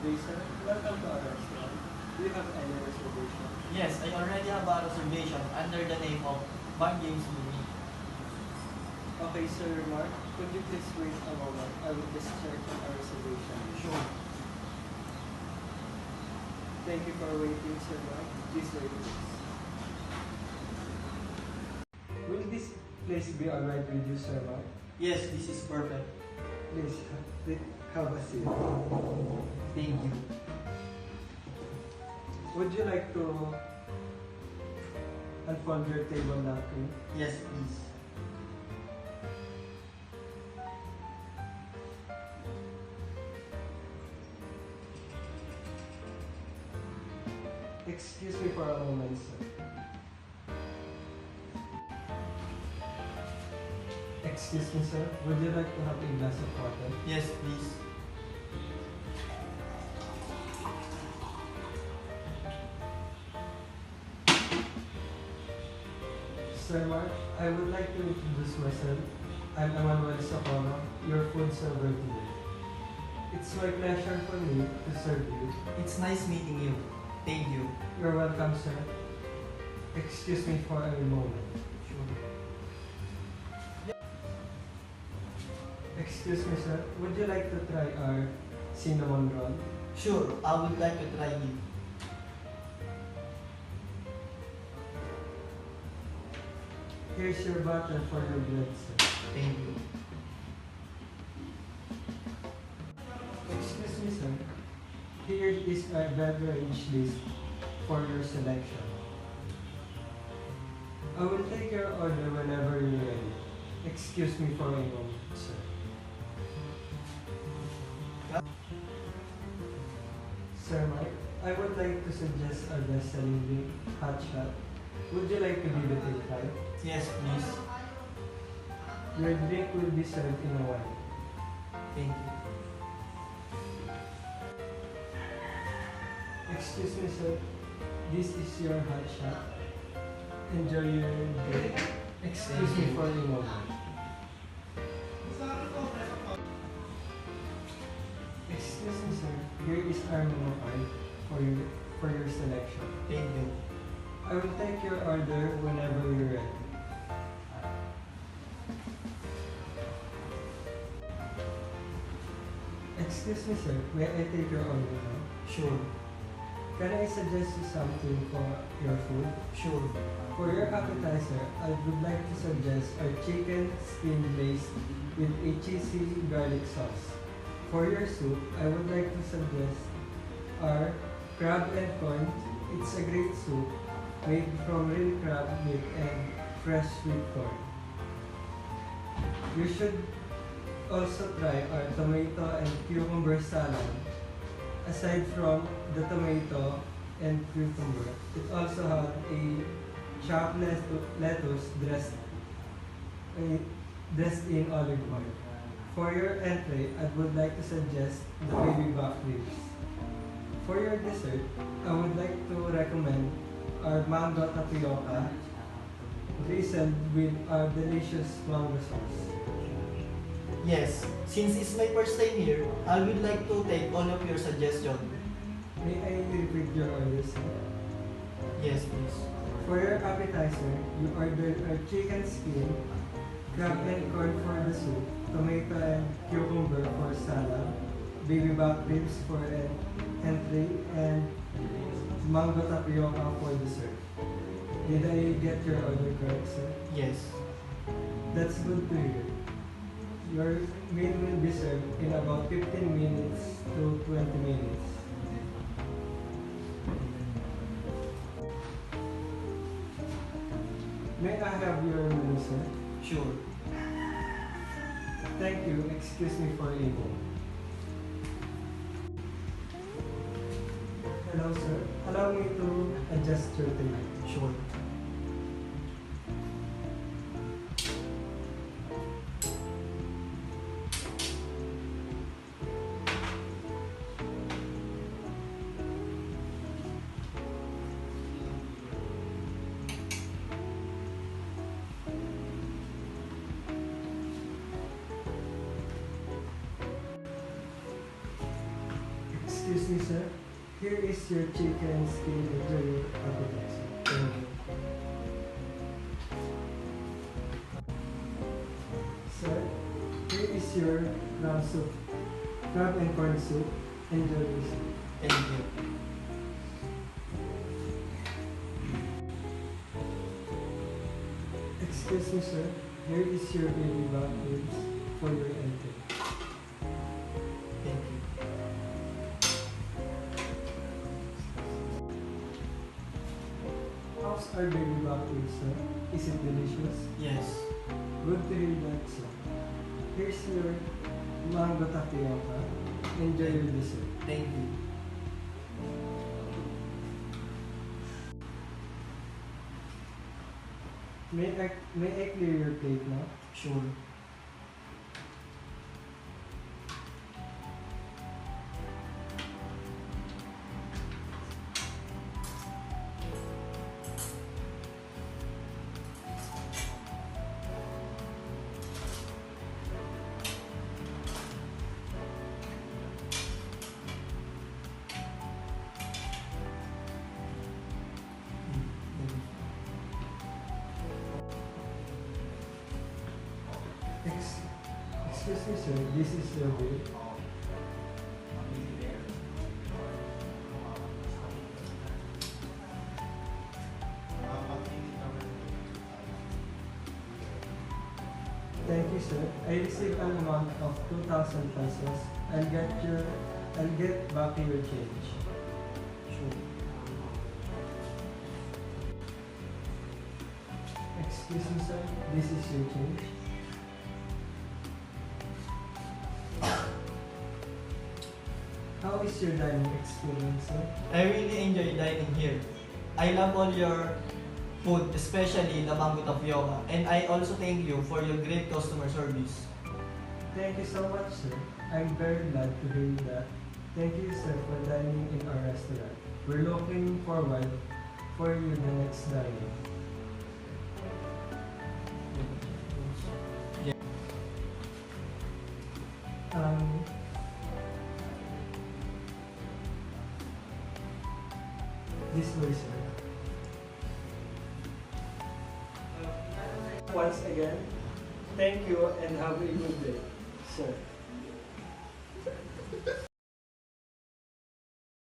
day, sir. Welcome to our restaurant. Do you have any reservation? Yes, I already have a reservation under the name of Bar James Mini. Okay, Sir Mark. Could you please wait a moment? I will just check on our reservation. Sure. Thank you for waiting, Sir Mark. Please wait, please. Will this place be alright with you, Sir Mark? Yes, this is perfect. Please, have a seat. Thank you. Would you like to unfold your table napkin? Yes, please. Excuse me for a moment, sir. Excuse me, sir. Would you like to have a glass of water? Yes, please. Sir Mark, I would like to introduce myself. I'm Emmanuel Socorro, your food server today. It's my pleasure for me to serve you. It's nice meeting you. Thank you. You're welcome, sir. Excuse me for a moment. Sure. Excuse me, sir. Would you like to try our cinnamon roll? Sure, I would like to try it. Here's your butter for your bread, sir. Thank you. Excuse me, sir. Here is our beverage list for your selection. I will take your order whenever you're ready. Excuse me for a moment, sir. Sir Mike, I would like to suggest our best-selling drink, Hot Shot. Would you like to give it a try? Yes, please. Your drink will be served in a while. Thank you. Excuse me, sir. This is your hot shot. Enjoy your drink. Excuse me for a moment. Excuse me, sir. Here is our menu card for your selection. Thank you. I will take your order whenever you're ready. Excuse me, sir. May I take your order now? Sure. Can I suggest you something for your food? Sure. For your appetizer, I would like to suggest our chicken skin glazed with a cheesy garlic sauce. For your soup, I would like to suggest our crab and corn. It's a great soup made from real crab meat and fresh sweet corn. You should also try our tomato and cucumber salad. Aside from the tomato and cucumber, it also has a chopped lettuce dressed in olive oil. For your entree, I would like to suggest the baby back ribs. For your dessert, I would like to recommend our mango tapioca drizzled with our delicious mango sauce. Yes, since it's my first time here, I would like to take all of your suggestions. May I repeat your orders? Yes, please. For your appetizer, you ordered our chicken skin, crab and corn for the soup, tomato and cucumber for salad, baby back ribs for an entree, and mango tapioca for dessert. Did I get your order correct, sir? Yes. That's good to hear. Your meal will be served in about 15 minutes to 20 minutes. May I have your menu, sir? Sure. Thank you. Excuse me for a moment. Hello, sir. Allow me to adjust your table. Sure. Excuse me, sir. Here is your chicken skin. Enjoy your appetizer. Thank you. Sir, here is your crab soup. Crab and corn soup. Enjoy your soup. Thank you. Excuse me, sir. Here is your baby back ribs for your intake. Thank you. How's our baby back ribs, sir? Is it delicious? Yes. Good to hear that, sir. Here's your mango tapioca. Enjoy your dessert. Thank you. May I clear your plate now? Sure. Excuse me, sir. This is your bill. Thank you, sir. I received an amount of 2,000 pesos. I'll get back your change. Sure. Excuse me, sir. This is your change. How is your dining experience, sir? I really enjoy dining here. I love all your food, especially the mango tapioca. And I also thank you for your great customer service. Thank you so much, sir. I'm very glad to hear that. Thank you, sir, for dining in our restaurant. We're looking forward for you the next dining. Um, this way, sir. Once again, thank you and have a good day, sir.